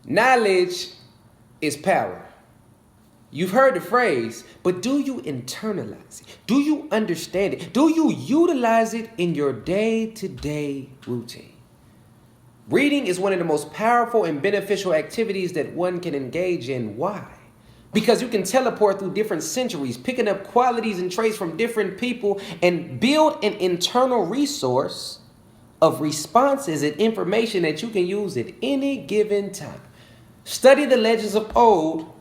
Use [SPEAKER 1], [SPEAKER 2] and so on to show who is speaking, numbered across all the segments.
[SPEAKER 1] Knowledge is power. You've heard the phrase, but do you internalize it? Do you understand it? Do you utilize it in your day-to-day routine? Reading is one of the most powerful and beneficial activities that one can engage in. Why? Because you can teleport through different centuries, picking up qualities and traits from different people and build an internal resource of responses and information that you can use at any given time. Study the legends of old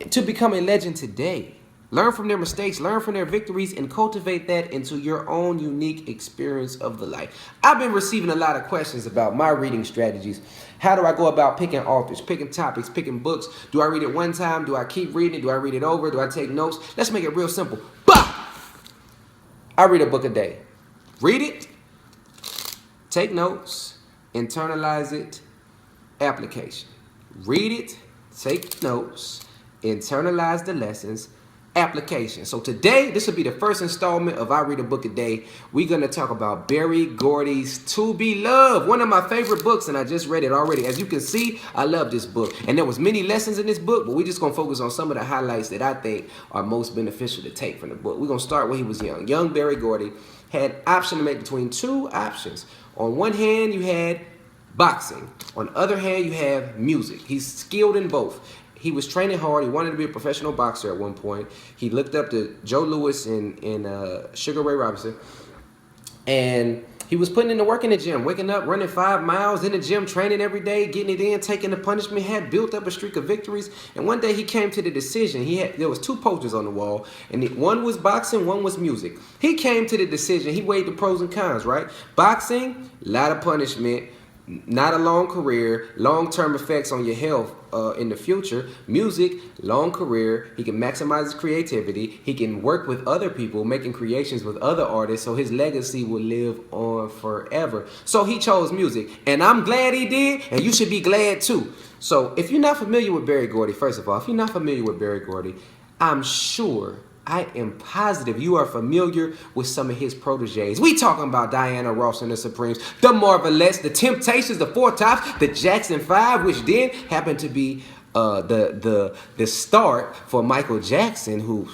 [SPEAKER 1] to become a legend today. Learn from their mistakes, learn from their victories, and cultivate that into your own unique experience of the life. I've been receiving a lot of questions about my reading strategies. How do I go about picking authors, picking topics, picking books? Do I read it one time? Do I keep reading it? Do I read it over? Do I take notes? Let's make it real simple. Bah! I read a book a day. Read it, take notes, internalize it, application. Read it, take notes, internalize the lessons, application. So today, this will be the first installment of I Read a Book a Day. We're going to talk about Berry Gordy's To Be Loved, one of my favorite books, and I just read it already. As you can see, I love this book. And there was many lessons in this book, but we're just going to focus on some of the highlights that I think are most beneficial to take from the book. We're going to start when he was young. Young Berry Gordy had option to make between two options. On one hand, you had boxing. On the other hand, you have music. He's skilled in both. He was training hard. He wanted to be a professional boxer at one point. He looked up to Joe Louis and Sugar Ray Robinson. And he was putting in the work in the gym, waking up, running 5 miles in the gym, training every day, getting it in, taking the punishment, had built up a streak of victories. And one day he came to the decision. There was 2 posters on the wall, and one was boxing, one was music. He came to the decision. He weighed the pros and cons, right? Boxing, a lot of punishment, not a long career, long-term effects on your health in the future. Music, long career. He can maximize his creativity. He can work with other people, making creations with other artists, so his legacy will live on forever. So he chose music, and I'm glad he did, and you should be glad too. So if you're not familiar with Berry Gordy, first of all, if you're not familiar with Berry Gordy, I'm sure, I am positive you are familiar with some of his proteges. We talking about Diana Ross and the Supremes, the Marvelettes, the Temptations, the Four Tops, the Jackson 5, which then happened to be the start for Michael Jackson, who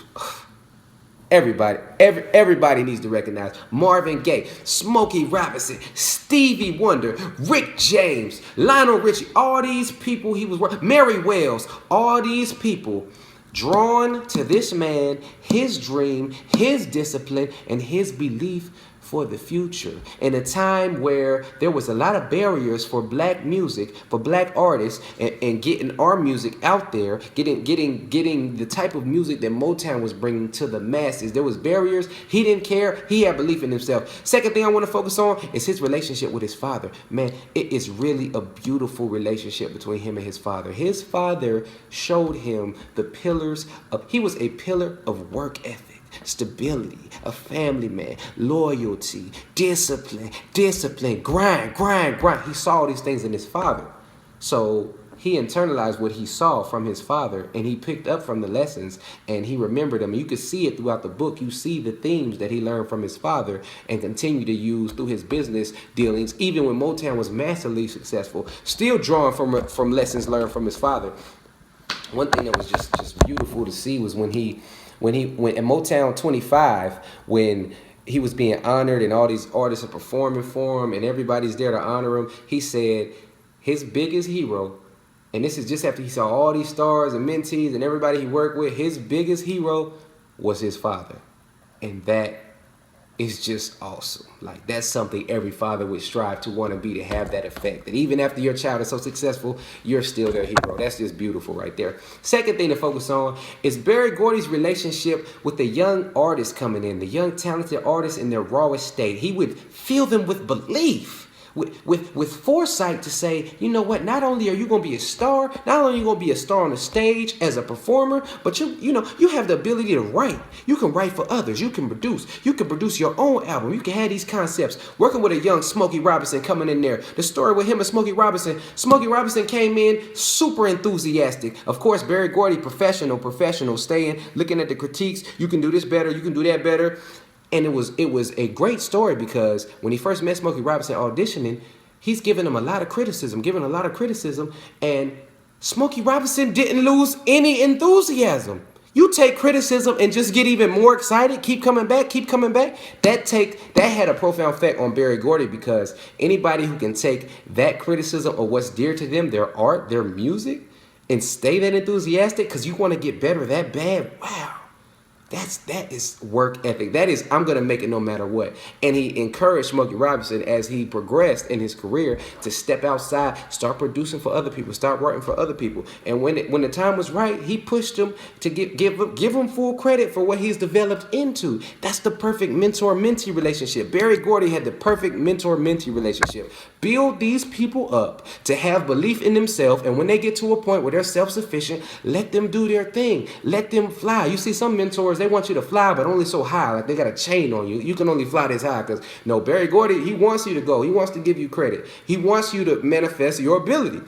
[SPEAKER 1] everybody needs to recognize. Marvin Gaye, Smokey Robinson, Stevie Wonder, Rick James, Lionel Richie, all these people he was working, Mary Wells, all these people drawn to this man, his dream, his discipline, and his belief for the future. In a time where there was a lot of barriers for black music, for black artists, and getting our music out there, getting the type of music that Motown was bringing to the masses. There was barriers. He didn't care. He had belief in himself. Second thing I want to focus on is his relationship with his father. Man, it is really a beautiful relationship between him and his father. His father showed him the pillars of, he was a pillar of work ethic, stability, a family man, loyalty, discipline, grind. He saw these things in his father. So he internalized what he saw from his father, and he picked up from the lessons, and he remembered them. And you could see it throughout the book. You see the themes that he learned from his father and continue to use through his business dealings, even when Motown was massively successful, still drawing from lessons learned from his father. One thing that was just beautiful to see was when at Motown 25, when he was being honored and all these artists are performing for him and everybody's there to honor him, he said his biggest hero, and this is just after he saw all these stars and mentees and everybody he worked with, his biggest hero was his father. And that is just awesome. Like, that's something every father would strive to want to be, to have that effect. That even after your child is so successful, you're still their hero. That's just beautiful right there. Second thing to focus on is Berry Gordy's relationship with the young artists coming in, the young talented artists in their rawest state. He would fill them with belief, with foresight to say, you know what, not only are you going to be a star, not only are you going to be a star on the stage as a performer, but you have the ability to write. You can write for others. You can produce your own album. You can have these concepts. Working with a young Smokey Robinson coming in there. The story with him and Smokey Robinson came in super enthusiastic. Of course, Berry Gordy, professional, staying, looking at the critiques. You can do this better. You can do that better. And it was a great story, because when he first met Smokey Robinson auditioning, He's giving him a lot of criticism, and Smokey Robinson didn't lose any enthusiasm. You take criticism and just get even more excited, keep coming back. That had a profound effect on Berry Gordy, because anybody who can take that criticism of what's dear to them, their art, their music, and stay that enthusiastic because you want to get better that bad, wow. That is work ethic. That is, I'm gonna make it no matter what. And he encouraged Smokey Robinson as he progressed in his career to step outside, start producing for other people, start writing for other people. And when the time was right, he pushed him to give him full credit for what he's developed into. That's the perfect mentor-mentee relationship. Berry Gordy had the perfect mentor-mentee relationship. Build these people up to have belief in themselves, and when they get to a point where they're self-sufficient, let them do their thing. Let them fly. You see some mentors, they want you to fly, but only so high. Like they got a chain on you. You can only fly this high. Because no, Berry Gordy, he wants you to go. He wants to give you credit. He wants you to manifest your ability.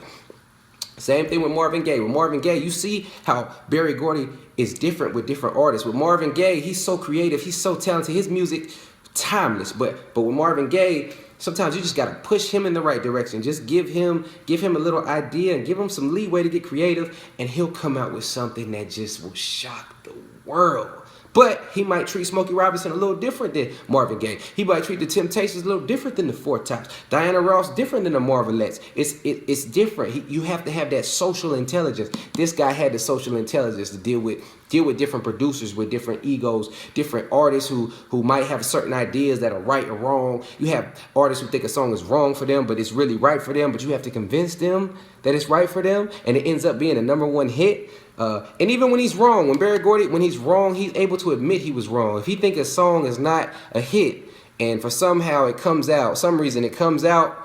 [SPEAKER 1] Same thing with Marvin Gaye. With Marvin Gaye, you see how Berry Gordy is different with different artists. With Marvin Gaye, he's so creative. He's so talented. His music, timeless. But with Marvin Gaye, sometimes you just got to push him in the right direction. Just give him a little idea and give him some leeway to get creative, and he'll come out with something that just will shock the world. But he might treat Smokey Robinson a little different than Marvin Gaye. He might treat the Temptations a little different than the Four Tops. Diana Ross different than the Marvelettes. It's different. You have to have that social intelligence. This guy had the social intelligence to deal with different producers with different egos, different artists who might have certain ideas that are right or wrong. You have artists who think a song is wrong for them, but it's really right for them, but you have to convince them that it's right for them, and it ends up being a #1 hit. And even when he's wrong, when he's wrong, he's able to admit he was wrong. If he thinks a song is not a hit, and for some reason it comes out,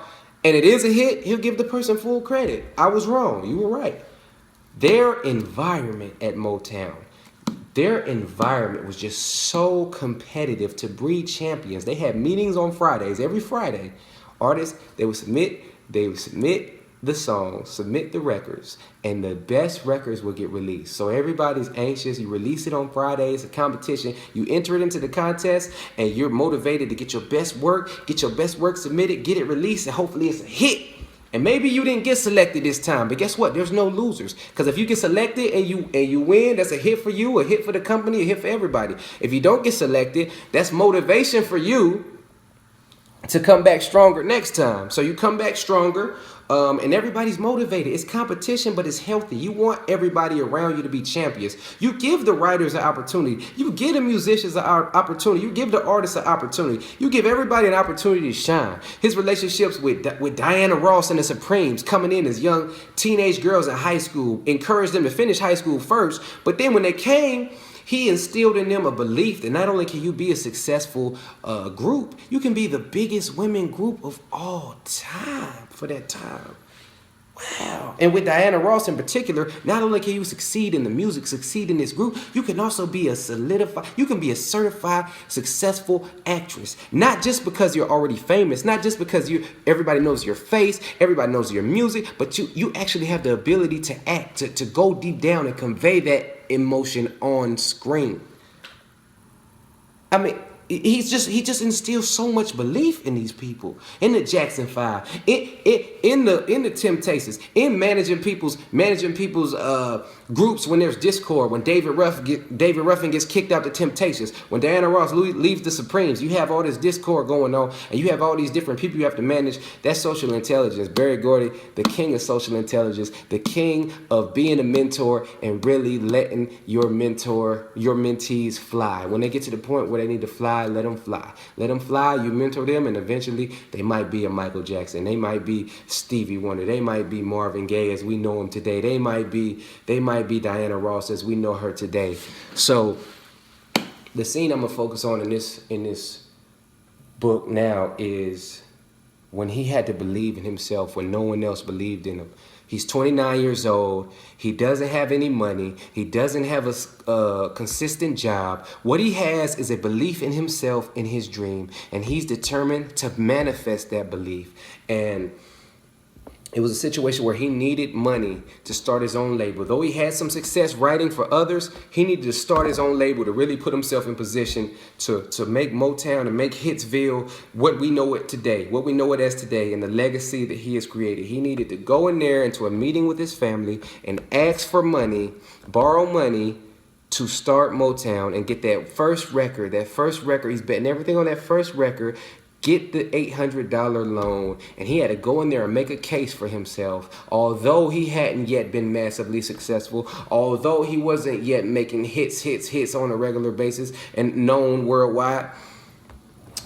[SPEAKER 1] and it is a hit, he'll give the person full credit. I was wrong. You were right. Their environment at Motown, their environment was just so competitive to breed champions. They had meetings on Fridays, every Friday. Artists, they would submit the songs, submit the records, and the best records will get released. So everybody's anxious. You release it on Friday. It's a competition. You enter it into the contest, and you're motivated to get your best work submitted, get it released, and hopefully it's a hit. And maybe you didn't get selected this time, but guess what? There's no losers. Because if you get selected and you win, that's a hit for you, a hit for the company, a hit for everybody. If you don't get selected, that's motivation for you to come back stronger next time. So you come back stronger, and everybody's motivated. It's competition, but it's healthy. You want everybody around you to be champions. You give the writers an opportunity. You give the musicians an opportunity. You give the artists an opportunity. You give everybody an opportunity to shine. His relationships with Diana Ross and the Supremes, coming in as young teenage girls in high school, encouraged them to finish high school first. But then when they came, he instilled in them a belief that not only can you be a successful group, you can be the biggest women group of all time for that time. Wow. And with Diana Ross in particular, not only can you succeed in the music, succeed in this group, you can also be a certified successful actress. Not just because you're already famous, not just because everybody knows your face, everybody knows your music, but you actually have the ability to act, to go deep down and convey that emotion on screen. I mean, he just instills so much belief in these people, in the Jackson 5, in the Temptations, in managing people's groups when there's discord, when David Ruffin gets kicked out the Temptations, when Diana Ross leaves the Supremes. You have all this discord going on, and you have all these different people you have to manage. That's social intelligence. Berry Gordy, the king of social intelligence, the king of being a mentor and really letting your mentees fly. When they get to the point where they need to fly, let them fly. Let them fly. You mentor them, and eventually they might be a Michael Jackson. They might be Stevie Wonder. They might be Marvin Gaye as we know him today. They might be Diana Ross as we know her today. So the scene I'm gonna focus on in this book now is when he had to believe in himself when no one else believed in him. He's 29 years old. He doesn't have any money. He doesn't have a consistent job. What he has is a belief in himself, in his dream, and he's determined to manifest that belief. And It was a situation where he needed money to start his own label. Though he had some success writing for others, he needed to start his own label to really put himself in position to make Motown and make Hitsville what we know it today, what we know it as today, and the legacy that he has created. He needed to go in there into a meeting with his family and ask for money, borrow money to start Motown and get that first record. He's betting everything on that first record. Get the $800 loan, and he had to go in there and make a case for himself. Although he hadn't yet been massively successful, although he wasn't yet making hits on a regular basis and known worldwide,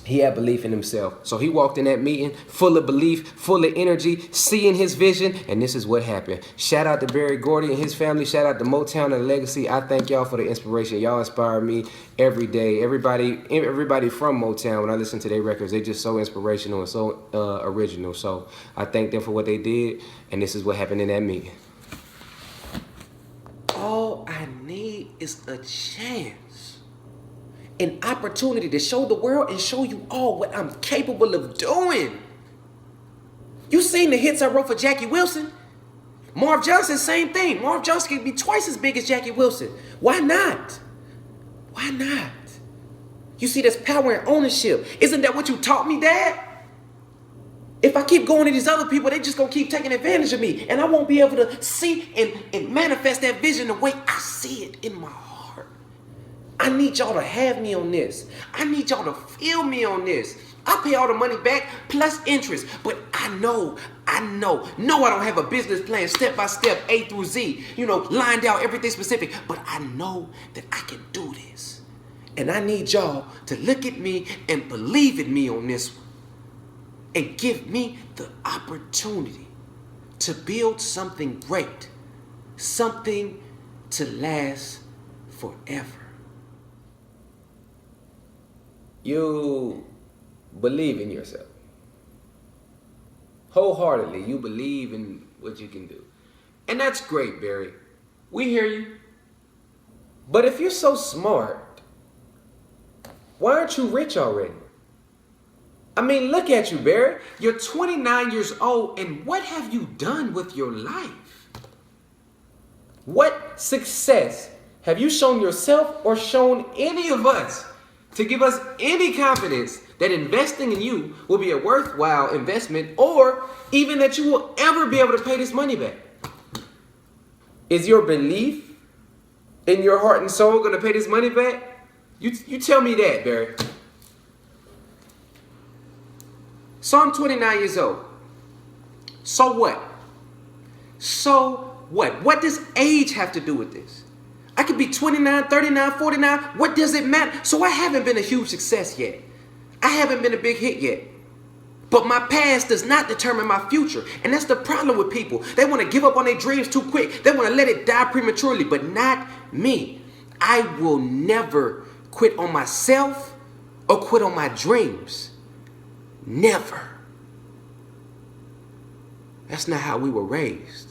[SPEAKER 1] he had belief in himself. So he walked in that meeting full of belief, full of energy, seeing his vision, and this is what happened. Shout out to Berry Gordy and his family. Shout out to Motown and the legacy. I thank y'all for the inspiration. Y'all inspire me every day. Everybody from Motown, when I listen to their records, they're just so inspirational and so original. So I thank them for what they did, and this is what happened in that meeting. All I need is a chance. An opportunity to show the world and show you all what I'm capable of doing. You seen the hits I wrote for Jackie Wilson? Marv Johnson, same thing. Marv Johnson can be twice as big as Jackie Wilson. Why not? Why not? You see, there's power in ownership. Isn't that what you taught me, Dad? If I keep going to these other people, they just gonna keep taking advantage of me, and I won't be able to see and manifest that vision the way I see it in my heart. I need y'all to have me on this. I need y'all to feel me on this. I pay all the money back plus interest, but I know I don't have a business plan step by step, A through Z, lined out everything specific, but I know that I can do this. And I need y'all to look at me and believe in me on this one and give me the opportunity to build something great, something to last forever. You believe in yourself. Wholeheartedly, you believe in what you can do. And that's great, Barry. We hear you. But if you're so smart, why aren't you rich already? I mean, look at you, Barry. You're 29 years old, and what have you done with your life? What success have you shown yourself or shown any of us to give us any confidence that investing in you will be a worthwhile investment, or even that you will ever be able to pay this money back? Is your belief in your heart and soul going to pay this money back? You tell me that, Barry. So I'm 29 years old. So what? So what? What does age have to do with this? I could be 29, 39, 49. What does it matter? So I haven't been a huge success yet. I haven't been a big hit yet. But my past does not determine my future. And that's the problem with people. They want to give up on their dreams too quick. They want to let it die prematurely, but not me. I will never quit on myself or quit on my dreams. Never. That's not how we were raised.